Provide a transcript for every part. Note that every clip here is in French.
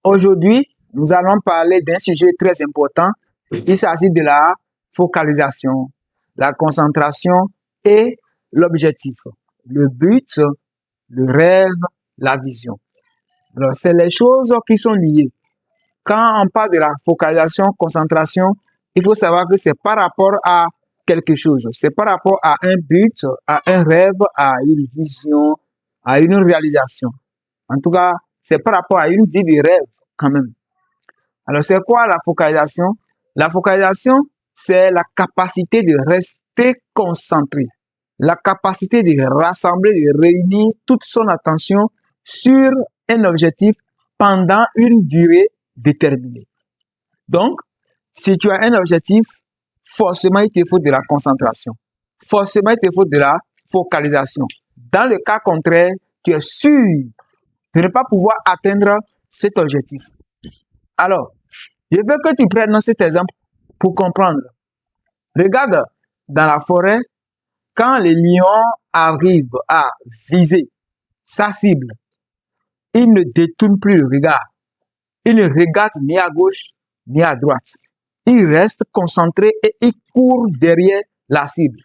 Aujourd'hui, nous allons parler d'un sujet très important. Il s'agit de la focalisation, la concentration et l'objectif. Le but, le rêve, la vision. Alors, c'est les choses qui sont liées. Quand on parle de la focalisation, concentration, il faut savoir que c'est par rapport à quelque chose. C'est par rapport à un but, à un rêve, à une vision, à une réalisation. En tout cas, c'est par rapport à une vie de rêve quand même. Alors, c'est quoi la focalisation? La focalisation, c'est la capacité de rester concentré, la capacité de rassembler, de réunir toute son attention sur un objectif pendant une durée déterminée. Donc, si tu as un objectif, forcément, il te faut de la concentration. Forcément, il te faut de la focalisation. Dans le cas contraire, tu es sûr de ne pas pouvoir atteindre cet objectif. Alors, je veux que tu prennes cet exemple pour comprendre. Regarde, dans la forêt, quand les lions arrivent à viser sa cible, ils ne détournent plus le regard. Ils ne regardent ni à gauche ni à droite. Ils restent concentrés et ils courent derrière la cible.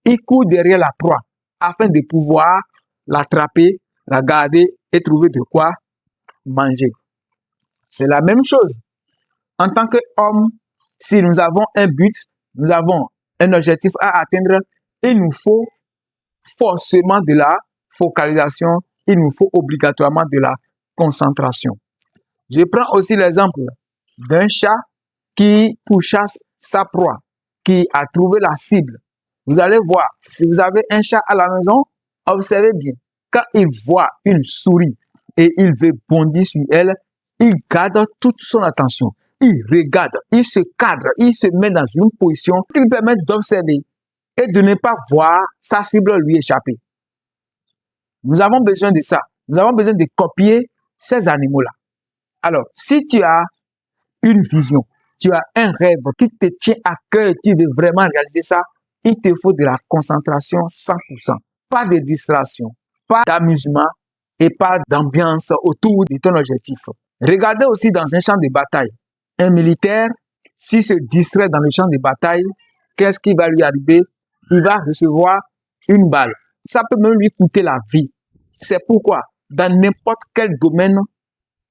Ils courent derrière la proie afin de pouvoir l'attraper, la garder et trouver de quoi manger. C'est la même chose. En tant qu'homme, si nous avons un but, nous avons un objectif à atteindre, il nous faut forcément de la focalisation, il nous faut obligatoirement de la concentration. Je prends aussi l'exemple d'un chat qui pourchasse sa proie, qui a trouvé la cible. Vous allez voir, si vous avez un chat à la maison, observez bien, quand il voit une souris et il veut bondir sur elle, il garde toute son attention. Il regarde, il se cadre, il se met dans une position qui lui permet d'observer et de ne pas voir sa cible lui échapper. Nous avons besoin de ça. Nous avons besoin de copier ces animaux-là. Alors, si tu as une vision, tu as un rêve qui te tient à cœur, tu veux vraiment réaliser ça, il te faut de la concentration 100%. Pas de distraction, pas d'amusement et pas d'ambiance autour de ton objectif. Regardez aussi dans un champ de bataille. Un militaire, s'il se distrait dans le champ de bataille, qu'est-ce qui va lui arriver? Il va recevoir une balle. Ça peut même lui coûter la vie. C'est pourquoi, dans n'importe quel domaine,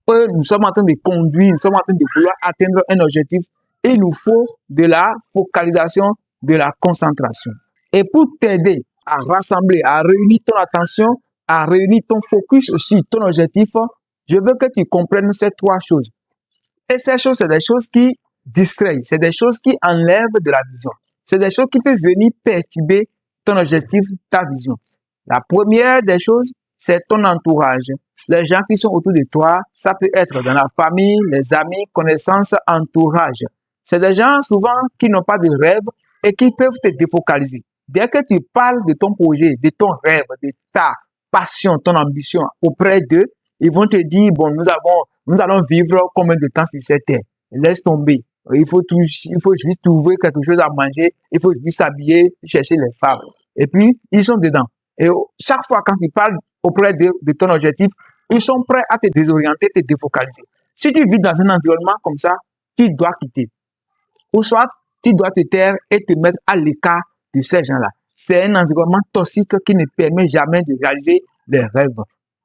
nous sommes en train de conduire, nous sommes en train de vouloir atteindre un objectif, il nous faut de la focalisation, de la concentration. Et pour t'aider à rassembler, à réunir ton attention, à réunir ton focus sur ton objectif, je veux que tu comprennes ces trois choses. Et ces choses, c'est des choses qui distraient, c'est des choses qui enlèvent de la vision. C'est des choses qui peuvent venir perturber ton objectif, ta vision. La première des choses, c'est ton entourage. Les gens qui sont autour de toi, ça peut être dans la famille, les amis, connaissances, entourage. C'est des gens souvent qui n'ont pas de rêve et qui peuvent te défocaliser. Dès que tu parles de ton projet, de ton rêve, de ta passion, ton ambition auprès d'eux, ils vont te dire, bon, nous allons vivre combien de temps sur cette terre? Laisse tomber. Il faut juste trouver quelque chose à manger, il faut juste s'habiller, chercher les femmes. Et puis, ils sont dedans. Et chaque fois quand tu parles auprès de ton objectif, ils sont prêts à te désorienter, te défocaliser. Si tu vis dans un environnement comme ça, tu dois quitter. Ou soit, tu dois te taire et te mettre à l'écart de ces gens-là. C'est un environnement toxique qui ne permet jamais de réaliser les rêves.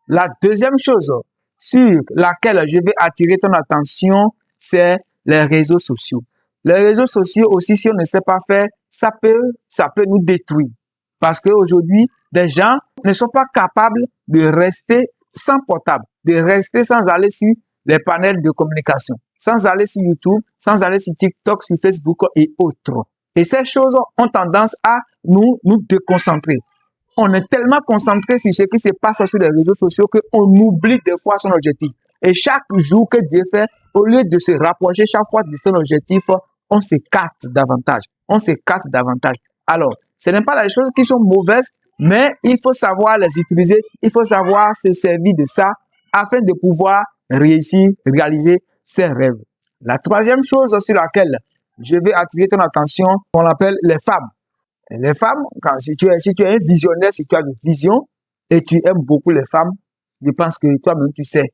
La deuxième chose sur laquelle je vais attirer ton attention, c'est les réseaux sociaux. Les réseaux sociaux aussi, si on ne sait pas faire, ça peut nous détruire. Parce qu'aujourd'hui, des gens ne sont pas capables de rester sans portable, de rester sans aller sur les panels de communication, sans aller sur YouTube, sans aller sur TikTok, sur Facebook et autres. Et ces choses ont tendance à nous déconcentrer. On est tellement concentré sur ce qui se passe sur les réseaux sociaux qu'on oublie des fois son objectif. Et chaque jour que Dieu fait, au lieu de se rapprocher chaque fois de son objectif, on s'écarte davantage. On s'écarte davantage. Alors, ce n'est pas les choses qui sont mauvaises, mais il faut savoir les utiliser, il faut savoir se servir de ça afin de pouvoir réussir, réaliser ses rêves. La troisième chose sur laquelle je vais attirer ton attention, on l'appelle les femmes. Et les femmes, si tu es un visionnaire, si tu as une vision et tu aimes beaucoup les femmes, je pense que toi-même tu sais.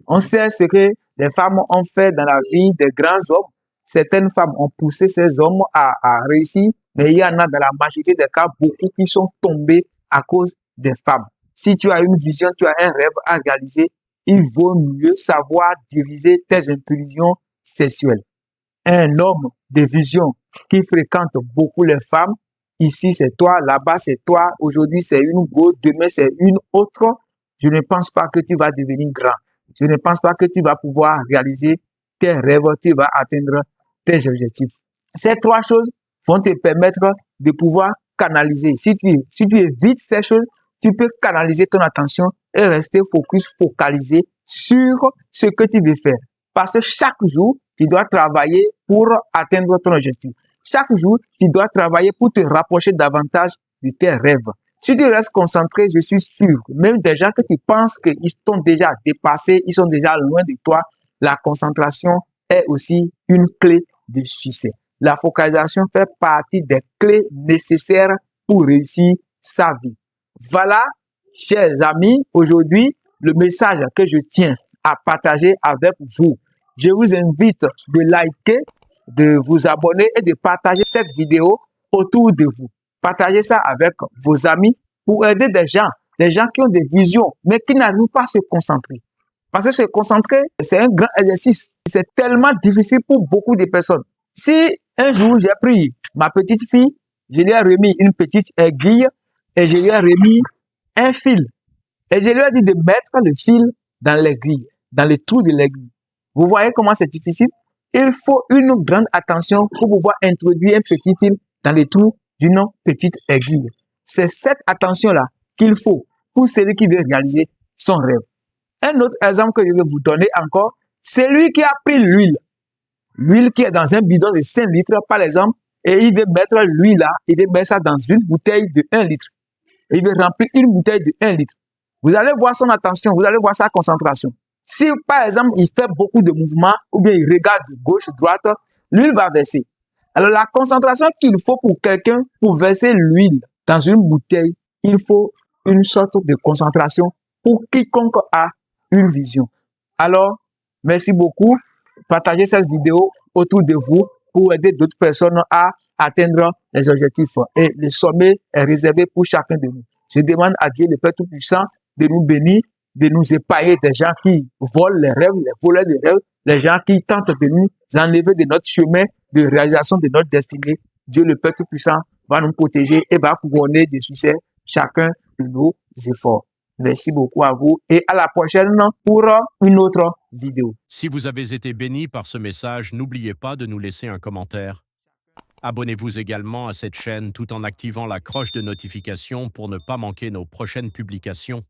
On sait ce que Les femmes ont fait dans la vie des grands hommes. Certaines femmes ont poussé ces hommes à réussir, mais il y en a dans la majorité des cas beaucoup qui sont tombés à cause des femmes. Si tu as une vision, tu as un rêve à réaliser, il vaut mieux savoir diriger tes impulsions sexuelles. Un homme de vision qui fréquente beaucoup les femmes, ici c'est toi, là-bas c'est toi, aujourd'hui c'est une go, demain c'est une autre, je ne pense pas que tu vas devenir grand. Je ne pense pas que tu vas pouvoir réaliser tes rêves, tu vas atteindre tes objectifs. Ces trois choses vont te permettre de pouvoir canaliser. Si tu évites ces choses, tu peux canaliser ton attention et rester focalisé sur ce que tu veux faire. Parce que chaque jour, tu dois travailler pour atteindre ton objectif. Chaque jour, tu dois travailler pour te rapprocher davantage de tes rêves. Si tu restes concentré, je suis sûr, même des gens que tu penses qu'ils t'ont déjà dépassé, ils sont déjà loin de toi, la concentration est aussi une clé de succès. La focalisation fait partie des clés nécessaires pour réussir sa vie. Voilà, chers amis, aujourd'hui, le message que je tiens à partager avec vous. Je vous invite de liker, de vous abonner et de partager cette vidéo autour de vous. Partagez ça avec vos amis pour aider des gens qui ont des visions, mais qui n'arrivent pas à se concentrer. Parce que se concentrer, c'est un grand exercice. C'est tellement difficile pour beaucoup de personnes. Si un jour j'ai pris ma petite fille, je lui ai remis une petite aiguille et je lui ai remis un fil. Et je lui ai dit de mettre le fil dans l'aiguille, dans le trou de l'aiguille. Vous voyez comment c'est difficile? Il faut une grande attention pour pouvoir introduire un petit fil dans le trou d'une petite aiguille. C'est cette attention-là qu'il faut pour celui qui veut réaliser son rêve. Un autre exemple que je vais vous donner encore, c'est lui qui a pris l'huile. L'huile qui est dans un bidon de 5 litres, par exemple, et il veut mettre l'huile là, il veut mettre ça dans une bouteille de 1 litre. Et il veut remplir une bouteille de 1 litre. Vous allez voir son attention, vous allez voir sa concentration. Si, par exemple, il fait beaucoup de mouvements, ou bien il regarde de gauche, droite, l'huile va verser. Alors, la concentration qu'il faut pour quelqu'un, pour verser l'huile dans une bouteille, il faut une sorte de concentration pour quiconque a une vision. Alors, merci beaucoup. Partagez cette vidéo autour de vous pour aider d'autres personnes à atteindre les objectifs. Et le sommet est réservé pour chacun de nous. Je demande à Dieu, le Père Tout-Puissant, de nous bénir, de nous épargner des gens qui volent les rêves, les voleurs de rêves, les gens qui tentent de nous enlever de notre chemin de réalisation de notre destinée. Dieu, le Père Tout-Puissant, va nous protéger et va couronner de succès chacun de nos efforts. Merci beaucoup à vous et à la prochaine pour une autre vidéo. Si vous avez été béni par ce message, n'oubliez pas de nous laisser un commentaire. Abonnez-vous également à cette chaîne tout en activant la cloche de notification pour ne pas manquer nos prochaines publications.